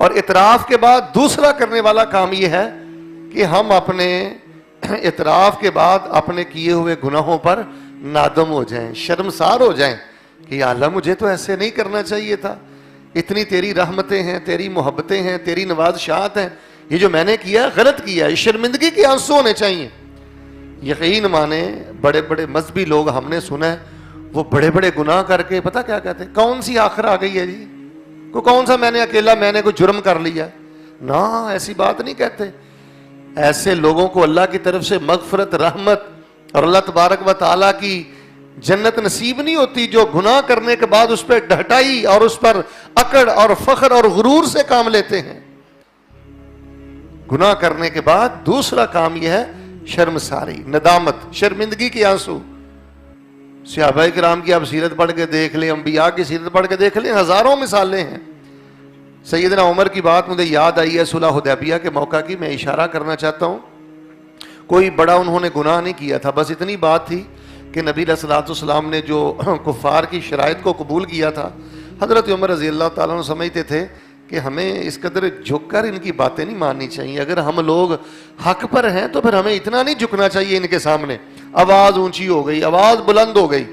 اور اعتراف کے بعد دوسرا کرنے والا کام یہ ہے کہ ہم اپنے اعتراف کے بعد اپنے کیے ہوئے گناہوں پر نادم ہو جائیں، شرمسار ہو جائیں کہ یا اللہ مجھے تو ایسے نہیں کرنا چاہیے تھا، اتنی تیری رحمتیں ہیں، تیری محبتیں ہیں، تیری نوازشات ہیں، یہ جو میں نے کیا ہے غلط کیا ہے، شرمندگی کے آنسو ہونے چاہیے۔ یقین مانے بڑے بڑے مذہبی لوگ ہم نے سنا ہے وہ بڑے بڑے گناہ کر کے پتہ کیا کہتے ہیں، کون سی آخر آ گئی ہے جی، کون سا میں نے کوئی جرم کر لیا، نہ ایسی بات نہیں کہتے۔ ایسے لوگوں کو اللہ کی طرف سے مغفرت، رحمت اور اللہ تبارک و تعالیٰ کی جنت نصیب نہیں ہوتی جو گناہ کرنے کے بعد اس پہ ڈھٹائی اور اس پر اکڑ اور فخر اور غرور سے کام لیتے ہیں۔ گناہ کرنے کے بعد دوسرا کام یہ ہے شرمساری، ندامت، شرمندگی کے آنسو۔ صحابہ کرام کی آپ سیرت پڑھ کے دیکھ لیں، انبیاء کی سیرت پڑھ کے دیکھ لیں، ہزاروں مثالیں ہیں۔ سیدنا عمر کی بات مجھے یاد آئی ہے صلح حدیبیہ کے موقع کی، میں اشارہ کرنا چاہتا ہوں۔ کوئی بڑا انہوں نے گناہ نہیں کیا تھا، بس اتنی بات تھی کہ نبی علیہ الصلوۃ والسلام نے جو کفار کی شرائط کو قبول کیا تھا، حضرت عمر رضی اللہ تعالیٰ عنہ سمجھتے تھے کہ ہمیں اس قدر جھک کر ان کی باتیں نہیں ماننی چاہیے، اگر ہم لوگ حق پر ہیں تو پھر ہمیں اتنا نہیں جھکنا چاہیے ان کے سامنے۔ آواز اونچی ہو گئی، آواز بلند ہو گئی۔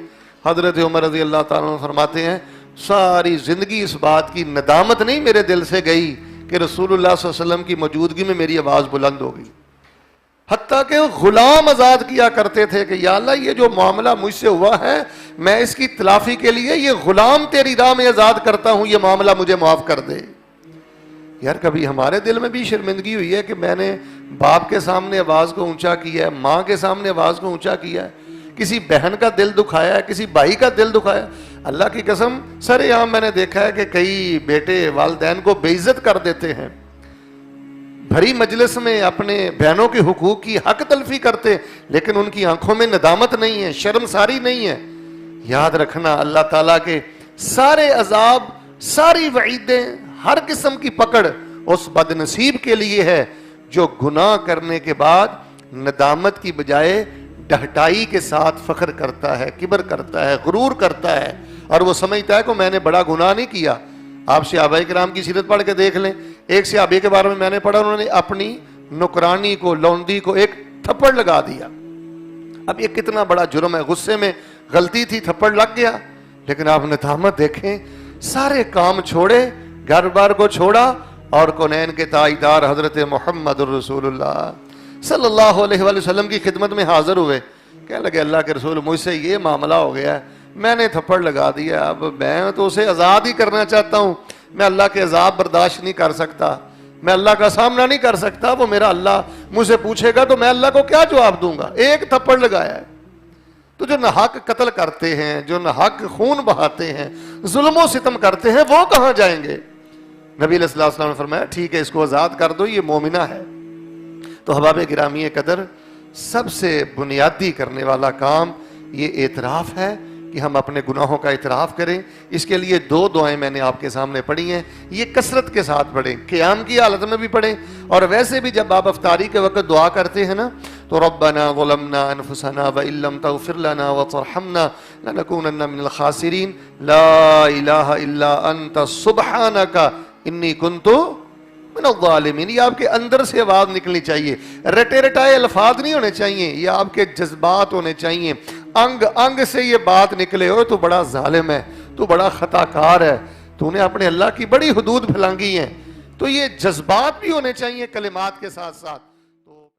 حضرت عمر رضی اللہ تعالیٰ عنہ فرماتے ہیں ساری زندگی اس بات کی ندامت نہیں میرے دل سے گئی کہ رسول اللہ صلی اللہ علیہ وسلم کی موجودگی میں میری آواز بلند ہو گئی، حتیٰ کہ غلام آزاد کیا کرتے تھے کہ یا اللہ یہ جو معاملہ مجھ سے ہوا ہے میں اس کی تلافی کے لیے یہ غلام تیری راہ میں آزاد کرتا ہوں، یہ معاملہ مجھے معاف کر دے۔ یار کبھی ہمارے دل میں بھی شرمندگی ہوئی ہے کہ میں نے باپ کے سامنے آواز کو اونچا کیا ہے، ماں کے سامنے آواز کو اونچا کیا ہے، کسی بہن کا دل دکھایا ہے، کسی بھائی کا دل دکھایا؟ اللہ کی قسم سر عام میں نے دیکھا ہے کہ کئی بیٹے والدین کو بے عزت کر دیتے ہیں، بھری مجلس میں اپنے بہنوں کے حقوق کی حق تلفی کرتے، لیکن ان کی آنکھوں میں ندامت نہیں ہے، شرمساری نہیں ہے۔ یاد رکھنا اللہ تعالیٰ کے سارے عذاب، ساری وعیدیں، ہر قسم کی پکڑ اس بد نصیب کے لیے ہے جو گناہ کرنے کے بعد ندامت کی بجائے ڈھٹائی کے ساتھ فخر کرتا ہے، کبر کرتا ہے، غرور کرتا ہے، اور وہ سمجھتا ہے کہ میں نے بڑا گناہ نہیں کیا۔ آپ صحابہ کرام کی سیرت پڑھ کے دیکھ لیں، ایک صحابی کے بارے میں نے پڑھا، انہوں نے اپنی نوکرانی کو، لونڈی کو ایک تھپڑ لگا دیا۔ اب یہ کتنا بڑا جرم ہے، غصے میں غلطی تھی، تھپڑ لگ گیا، لیکن آپ ندامت دیکھیں، سارے کام چھوڑے، گھر بار کو چھوڑا اور کونین کے تاجدار حضرت محمد الرسول اللہ صلی اللہ علیہ وآلہ وسلم کی خدمت میں حاضر ہوئے۔ کہنے لگے اللہ کے رسول مجھ سے یہ معاملہ ہو گیا ہے، میں نے تھپڑ لگا دیا، اب میں تو اسے آزاد ہی کرنا چاہتا ہوں، میں اللہ کے عذاب برداشت نہیں کر سکتا، میں اللہ کا سامنا نہیں کر سکتا، وہ میرا اللہ مجھ سے پوچھے گا تو میں اللہ کو کیا جواب دوں گا؟ ایک تھپڑ لگایا ہے۔ تو جو ناحق قتل کرتے ہیں، جو ناحق خون بہاتے ہیں، ظلم و ستم کرتے ہیں، وہ کہاں جائیں گے؟ نبی علیہ الصلوۃ والسلام نے فرمایا ٹھیک ہے اس کو آزاد کر دو، یہ مومنہ ہے۔ تو احباب گرامی قدر، سب سے بنیادی کرنے والا کام یہ اعتراف ہے کہ ہم اپنے گناہوں کا اعتراف کریں۔ اس کے لیے دو دعائیں میں نے آپ کے سامنے پڑھی ہیں، یہ کثرت کے ساتھ پڑھیں، قیام کی حالت میں بھی پڑھیں، اور ویسے بھی جب آپ افطاری کے وقت دعا کرتے ہیں نا تو ربنا ظلمنا انفسنا وان لم تغفر لنا وترحمنا لنكونن من الخاسرین، لا الہ الا انت سبحانک انی کنت من الظالمین۔ یہ آپ کے اندر سے آواز نکلنی چاہیے، رٹے رٹائے الفاظ نہیں ہونے چاہیے، یہ آپ کے جذبات ہونے چاہیے، انگ انگ سے یہ بات نکلے ہو تو بڑا ظالم ہے، تو بڑا خطا کار ہے، تو نے اپنے اللہ کی بڑی حدود پھلانگی ہیں۔ تو یہ جذبات بھی ہونے چاہیے کلمات کے ساتھ ساتھ۔